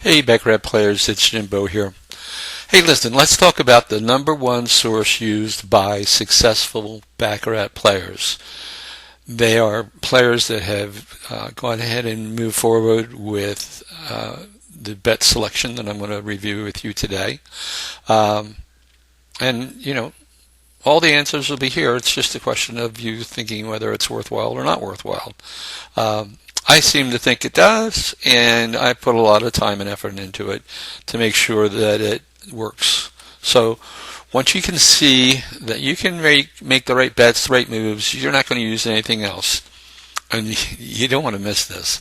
Hey, Baccarat players, it's Jimbo here. Hey, listen, let's talk about the number one source used by successful Baccarat players. They are players that have gone ahead and moved forward with the bet selection that I'm going to review with you today. Um, and all the answers will be here. It's just a question of you thinking whether it's worthwhile or not worthwhile. I seem to think it does, and I put a lot of time and effort into it to make sure that it works. So once you can see that you can make the right bets, the right moves, you're not going to use anything else. And you don't want to miss this.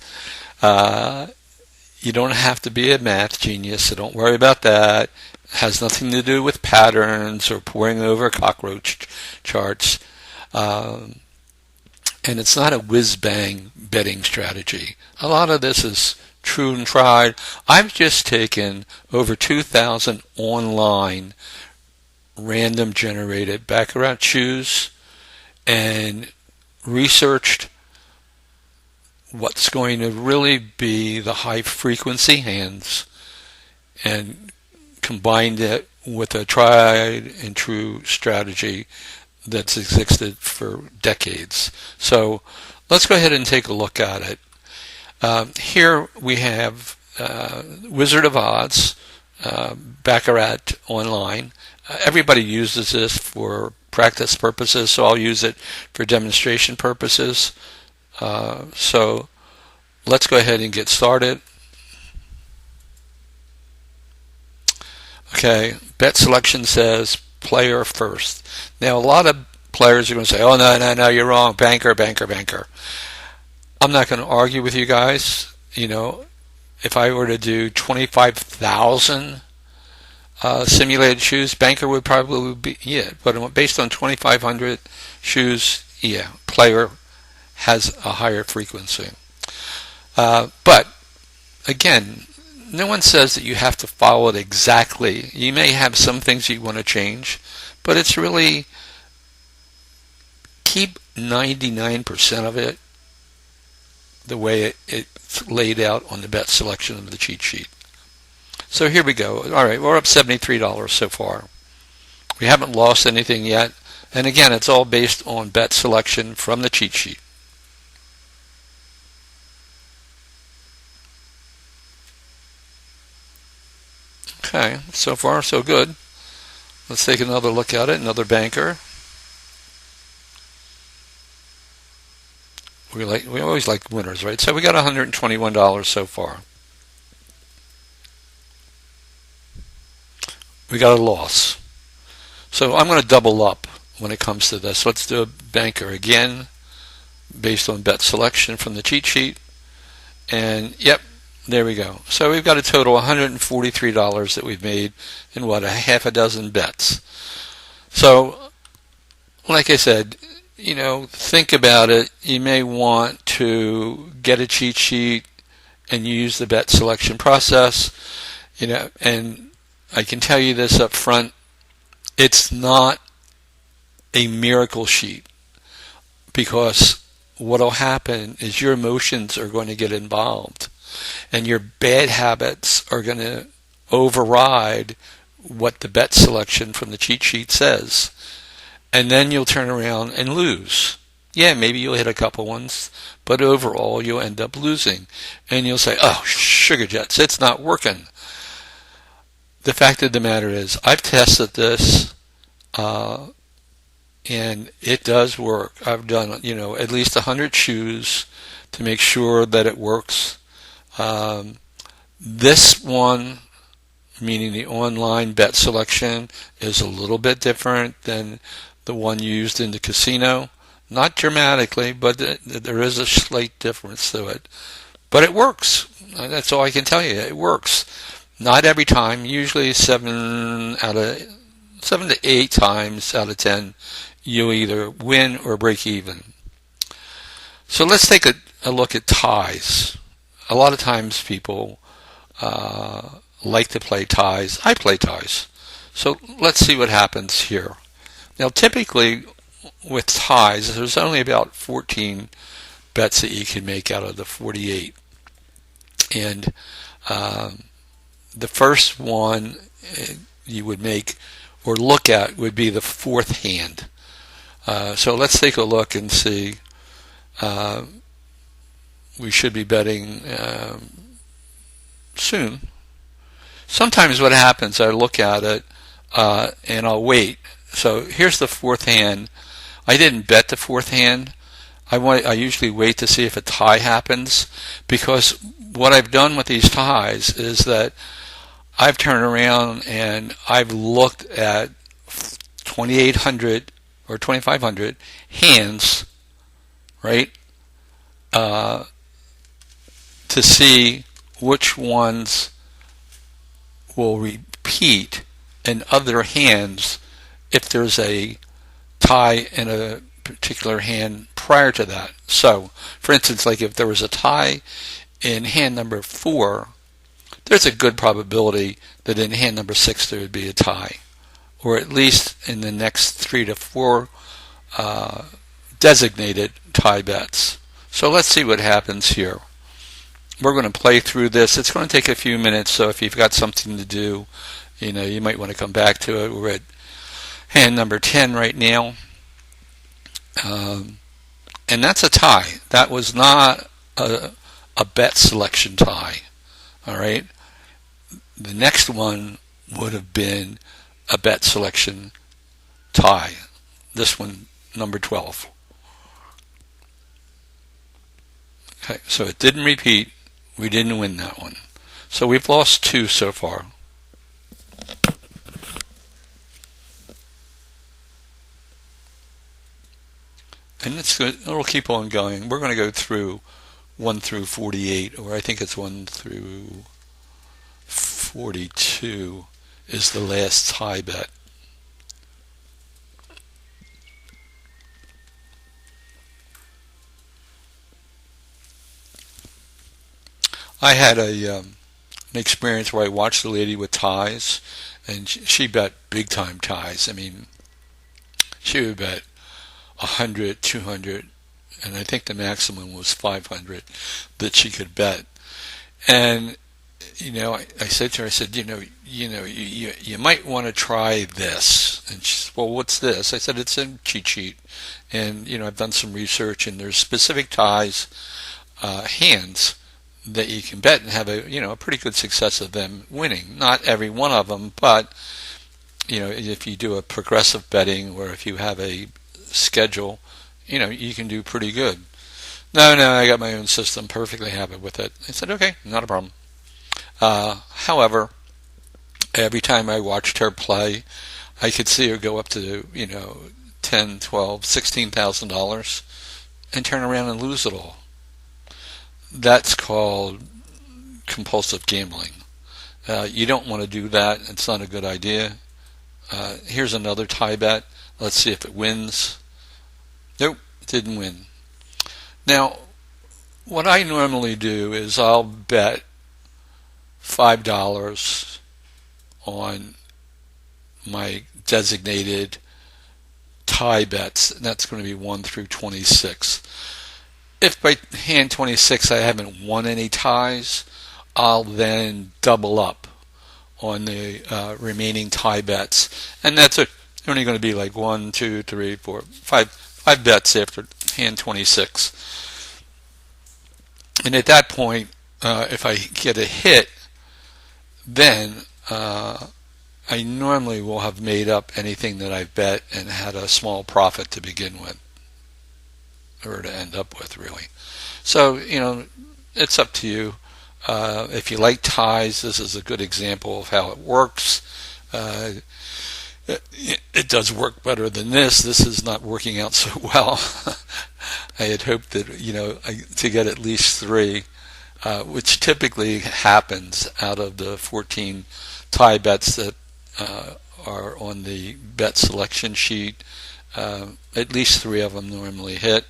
You don't have to be a math genius, so don't worry about that. It has nothing to do with patterns or poring over cockroach charts. And it's not a whiz-bang betting strategy. A lot of this is true and tried. I've just taken over 2,000 online random generated Baccarat shoes and researched what's going to really be the high frequency hands and combined it with a tried and true strategy that's existed for decades. So let's go ahead and take a look at it. Here we have Wizard of Odds, Baccarat online. Everybody uses this for practice purposes, so I'll use it for demonstration purposes. So let's go ahead and get started. Okay, bet selection says player first. Now, a lot of players are going to say, oh, no, you're wrong. Banker. I'm not going to argue with you guys. If I were to do 25,000 simulated shoes, banker would probably be, yeah. But based on 2,500 shoes, yeah, player has a higher frequency. But, again, no one says that you have to follow it exactly. You may have some things you want to change, but it's really keep 99% of it the way it's laid out on the bet selection of the cheat sheet. So here we go. All right, we're up $73 so far. We haven't lost anything yet. And again, it's all based on bet selection from the cheat sheet. Okay, so far so good. Let's take another look at it. Another banker. We always like winners, right? So we got $121 so far. We got a loss. So I'm going to double up when it comes to this. Let's do a banker again based on bet selection from the cheat sheet. And yep, there we go. So we've got a total of $143 that we've made in a half a dozen bets. So, like I said, think about it. You may want to get a cheat sheet and use the bet selection process. And I can tell you this up front, it's not a miracle sheet, because what will happen is your emotions are going to get involved and your bad habits are going to override what the bet selection from the cheat sheet says. And then you'll turn around and lose. Yeah, maybe you'll hit a couple ones, but overall you'll end up losing. And you'll say, oh, sugar jets, it's not working. The fact of the matter is, I've tested this, and it does work. I've done, at least 100 shoes to make sure that it works. This one, meaning the online bet selection, is a little bit different than the one used in the casino. Not dramatically, but there is a slight difference to it. But it works. That's all I can tell you. It works. Not every time. Usually 7 to 8 times out of 10, you'll either win or break even. So let's take a look at ties. A lot of times people like to play ties. I play ties. So let's see what happens here. Now, typically with ties, there's only about 14 bets that you can make out of the 48. And the first one you would make or look at would be the fourth hand. So let's take a look and see. We should be betting soon. Sometimes what happens, I look at it and I'll wait. So here's the fourth hand. I didn't bet the fourth hand. I usually wait to see if a tie happens, because what I've done with these ties is that I've turned around and I've looked at 2,800 or 2,500 hands, right, to see which ones will repeat in other hands if there's a tie in a particular hand prior to that. So, for instance, like if there was a tie in hand number 4, there's a good probability that in hand number 6 there would be a tie, or at least in the next 3 to 4 designated tie bets. So let's see what happens here. We're going to play through this. It's going to take a few minutes, so if you've got something to do, you might want to come back to it. We're at hand number 10 right now. And that's a tie. That was not a bet selection tie. All right. The next one would have been a bet selection tie. This one, number 12. Okay, so it didn't repeat. We didn't win that one. So we've lost 2 so far. And it'll keep on going. We're going to go through 1 through 48, or I think it's 1 through 42 is the last tie bet. I had an experience where I watched a lady with ties, and she bet big time ties. I mean, she would bet 100, 200, and I think the maximum was 500 that she could bet. And I said to her, I said, you might want to try this. And she said, well, what's this? I said, it's a cheat sheet, and I've done some research, and there's specific ties, hands that you can bet and have a pretty good success of them winning. Not every one of them, but if you do a progressive betting, or if you have a schedule, you can do pretty good. No, I got my own system, perfectly happy with it. I said, okay, not a problem. However, every time I watched her play, I could see her go up to, $10, $12, $16,000 and turn around and lose it all. That's called compulsive gambling. You don't want to do that. It's not a good idea. Here's another tie bet. Let's see if it wins. Nope, didn't win. Now, what I normally do is I'll bet $5 on my designated tie bets, and that's going to be 1 through 26. If by hand 26 I haven't won any ties, I'll then double up on the remaining tie bets, and that's only going to be like 1, 2, 3, 4, 5 bets after hand 26. And at that point, if I get a hit, then I normally will have made up anything that I've bet and had a small profit to begin with, or to end up with, really. So, it's up to you. If you like ties, this is a good example of how it works. It does work better than this. This is not working out so well. I had hoped that, to get at least 3, which typically happens out of the 14 tie bets that are on the bet selection sheet. At least 3 of them normally hit.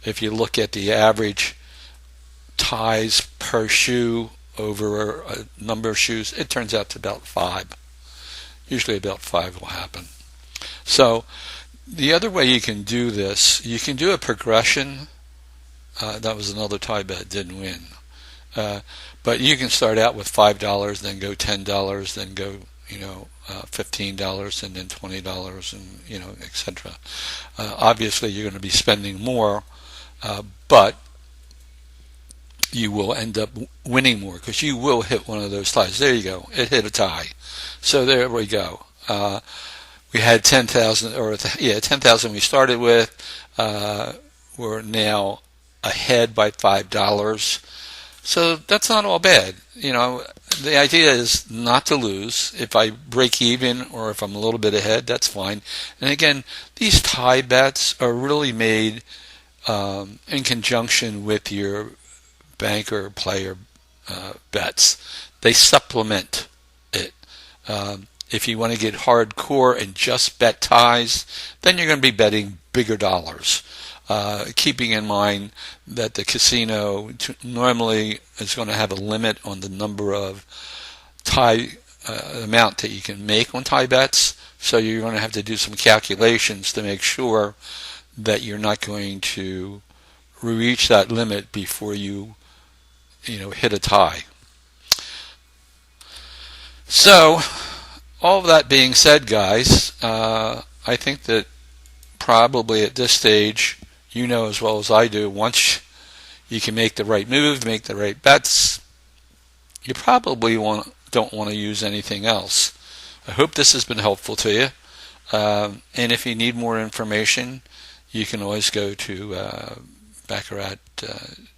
If you look at the average ties per shoe over a number of shoes, it turns out to about 5. Usually about 5 will happen. So the other way you can do this, you can do a progression. That was another tie bet, didn't win. But you can start out with $5, then go $10, then go $15, and then $20, and etc. Obviously, you're going to be spending more, but you will end up winning more because you will hit one of those ties. There you go. It hit a tie. So there we go. We had 10,000, 10,000 we started with. We're now ahead by $5. So that's not all bad. The idea is not to lose. If I break even or if I'm a little bit ahead, that's fine. And again, these tie bets are really made in conjunction with your banker player bets. They supplement it. If you want to get hardcore and just bet ties, then you're going to be betting bigger dollars. Keeping in mind that the casino normally is going to have a limit on the number of tie amount that you can make on tie bets. So you're going to have to do some calculations to make sure that you're not going to reach that limit before you hit a tie. So all of that being said, guys, I think that probably at this stage, as well as I do, once you can make the right move, make the right bets, you probably don't want to use anything else. I hope this has been helpful to you. And if you need more information, you can always go to Baccarat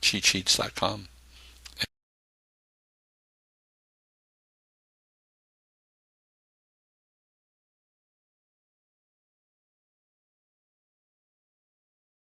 cheatsheets.com.